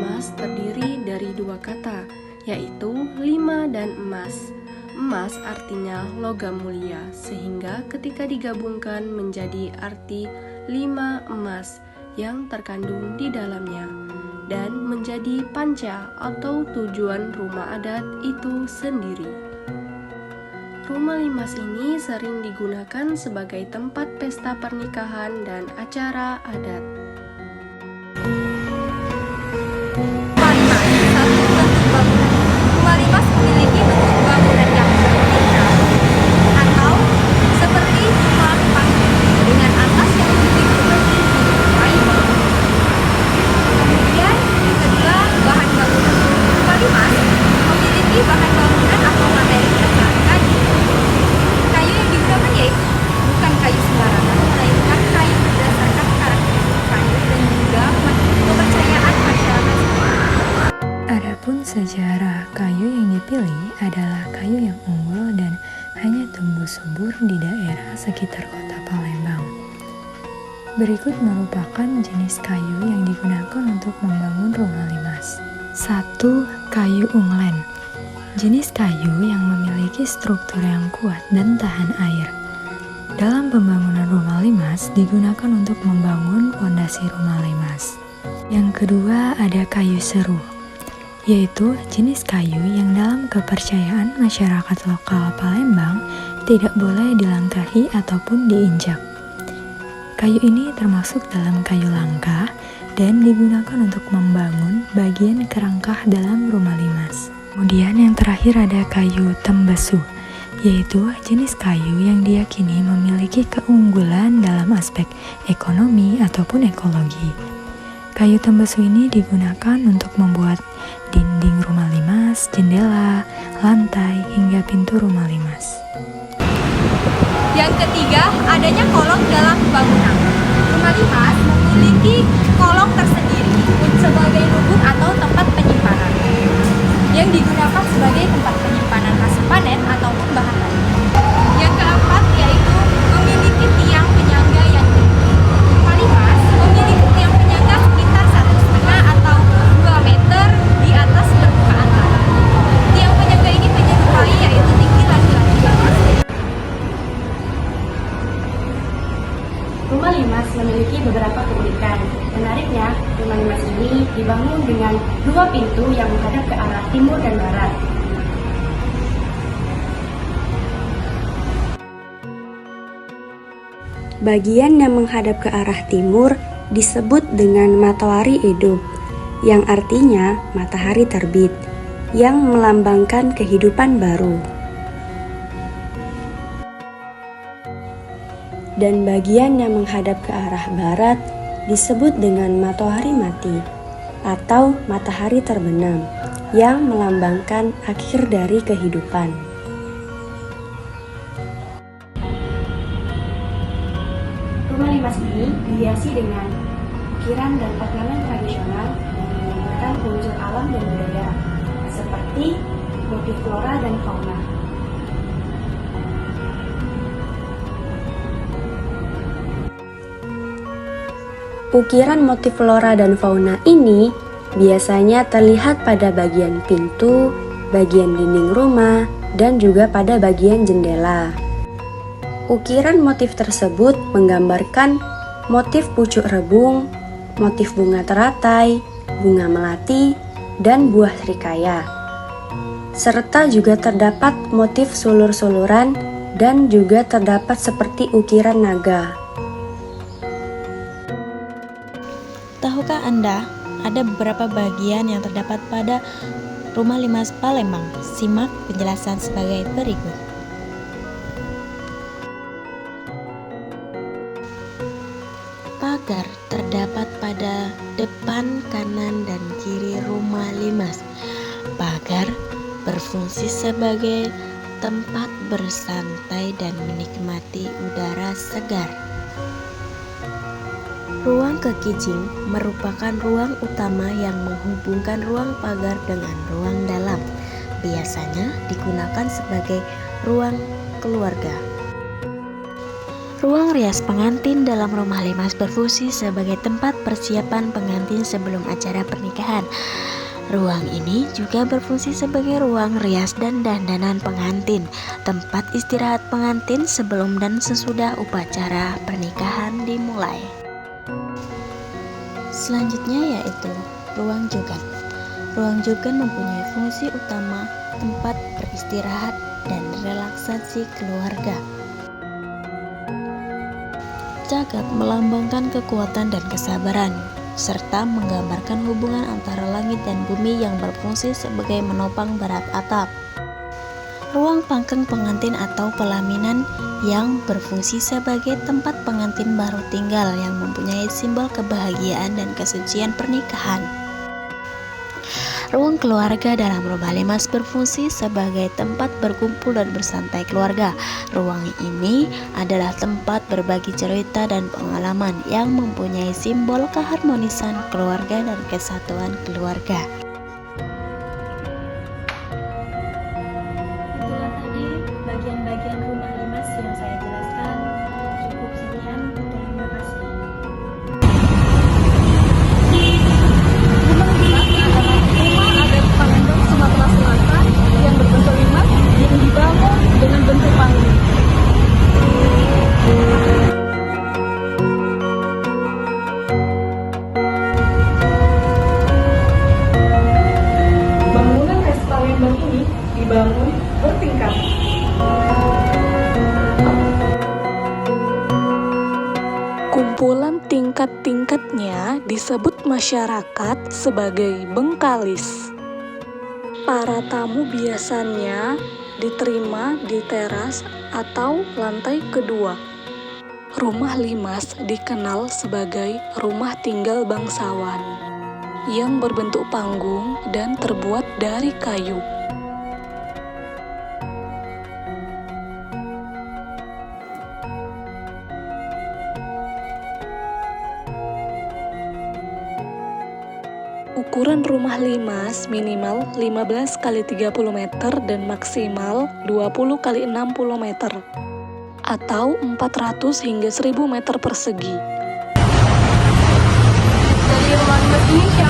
limas terdiri dari dua kata, yaitu lima dan emas. Emas artinya logam mulia, sehingga ketika digabungkan menjadi arti lima emas yang terkandung di dalamnya, dan menjadi panca atau tujuan rumah adat itu sendiri. Rumah limas ini sering digunakan sebagai tempat pesta pernikahan dan acara adat. Rumah limas memiliki bentuk bangunan yang berbeda atau seperti rumah panggung dengan atas yang memiliki menyerupai bambu. Kemudian yang kedua, bahan bangunan. Rumah limas memiliki bahan bangunan atau materi dasar kayu. Kayu yang digunakan yaitu bukan kayu sembarangan, melainkan kayu berdasarkan karakteristik kayu dan juga kepercayaan masyarakat. Adapun sejarah kayu yang dipilih adalah kayu yang unggul dan hanya tumbuh subur di daerah sekitar kota Palembang. Berikut merupakan jenis kayu yang digunakan untuk membangun rumah limas. 1. Kayu unglen. Jenis kayu yang memiliki struktur yang kuat dan tahan air. Dalam pembangunan rumah limas digunakan untuk membangun fondasi rumah limas. Yang kedua ada kayu seru, yaitu jenis kayu yang dalam kepercayaan masyarakat lokal Palembang tidak boleh dilangkahi ataupun diinjak. Kayu ini termasuk dalam kayu langka dan digunakan untuk membangun bagian kerangka dalam rumah limas. Kemudian yang terakhir ada kayu tembesu, yaitu jenis kayu yang diyakini memiliki keunggulan dalam aspek ekonomi ataupun ekologi. Kayu tembesu ini digunakan untuk membuat dinding rumah limas, jendela, lantai, hingga pintu rumah limas. Yang ketiga, adanya kolong dalam bangunan. Rumah limas memiliki kolong tersendiri sebagai lubung atau tempat penyimpanan yang digunakan sebagai tempat penyimpanan hasil panen ataupun bahan lain. Yang keempat yaitu memiliki tiang penyangga yang tinggi. Rumah limas memiliki tiang penyangga sekitar 1,5 atau 2 meter di atas permukaan tanah. Tiang penyangga ini menyerupai yaitu tinggi laki-laki. Rumah limas memiliki beberapa keunikan. Menariknya, rumah limas ini dibangun dengan dua pintu yang menghadap ke arah timur dan barat. Bagian yang menghadap ke arah timur disebut dengan Matahari Hidup, yang artinya matahari terbit, yang melambangkan kehidupan baru. Dan bagian yang menghadap ke arah barat disebut dengan Matahari Mati atau matahari terbenam, yang melambangkan akhir dari kehidupan. Rumah limas ini dihiasi dengan ukiran dan ornamen tradisional yang menggunakan unsur alam dan budaya, seperti motif flora dan fauna. Ukiran motif flora dan fauna ini biasanya terlihat pada bagian pintu, bagian dinding rumah, dan juga pada bagian jendela. Ukiran motif tersebut menggambarkan motif pucuk rebung, motif bunga teratai, bunga melati, dan buah srikaya. Serta juga terdapat motif sulur-suluran dan juga terdapat seperti ukiran naga. Tahukah Anda, ada beberapa bagian yang terdapat pada Rumah Limas Palembang? Simak penjelasan sebagai berikut. Pagar terdapat pada depan, kanan, dan kiri rumah limas. Pagar berfungsi sebagai tempat bersantai dan menikmati udara segar. Ruang kekijing merupakan ruang utama yang menghubungkan ruang pagar dengan ruang dalam. Biasanya digunakan sebagai ruang keluarga. Ruang rias pengantin dalam rumah limas berfungsi sebagai tempat persiapan pengantin sebelum acara pernikahan. Ruang ini juga berfungsi sebagai ruang rias dan dandanan pengantin, tempat istirahat pengantin sebelum dan sesudah upacara pernikahan dimulai. Selanjutnya yaitu ruang jugan. Ruang jugan mempunyai fungsi utama tempat beristirahat dan relaksasi keluarga. Jagat melambangkan kekuatan dan kesabaran, serta menggambarkan hubungan antara langit dan bumi yang berfungsi sebagai menopang barat atap. Ruang pangkeng pengantin atau pelaminan yang berfungsi sebagai tempat pengantin baru tinggal yang mempunyai simbol kebahagiaan dan kesucian pernikahan. Ruang keluarga dalam rumah limas berfungsi sebagai tempat berkumpul dan bersantai keluarga. Ruang ini adalah tempat berbagi cerita dan pengalaman yang mempunyai simbol keharmonisan keluarga dan kesatuan keluarga. Itulah tadi bagian-bagian rumah limas yang saya jelaskan. Cukup sekian, terima kasih. Rumah adat Palembang, Sumatera Selatan yang berbentuk limas yang dibangun dengan bentuk panggung. Bangunan khas Palembang ini dibangun bertingkat. Kumpulan tingkat-tingkatnya disebut masyarakat sebagai bengkalis. Para tamu biasanya diterima di teras atau lantai kedua. Rumah limas dikenal sebagai rumah tinggal bangsawan yang berbentuk panggung dan terbuat dari kayu. Ukuran rumah limas minimal 15 x 30 meter dan maksimal 20 x 60 meter atau 400 hingga 1000 meter persegi. Dari rumah limas ini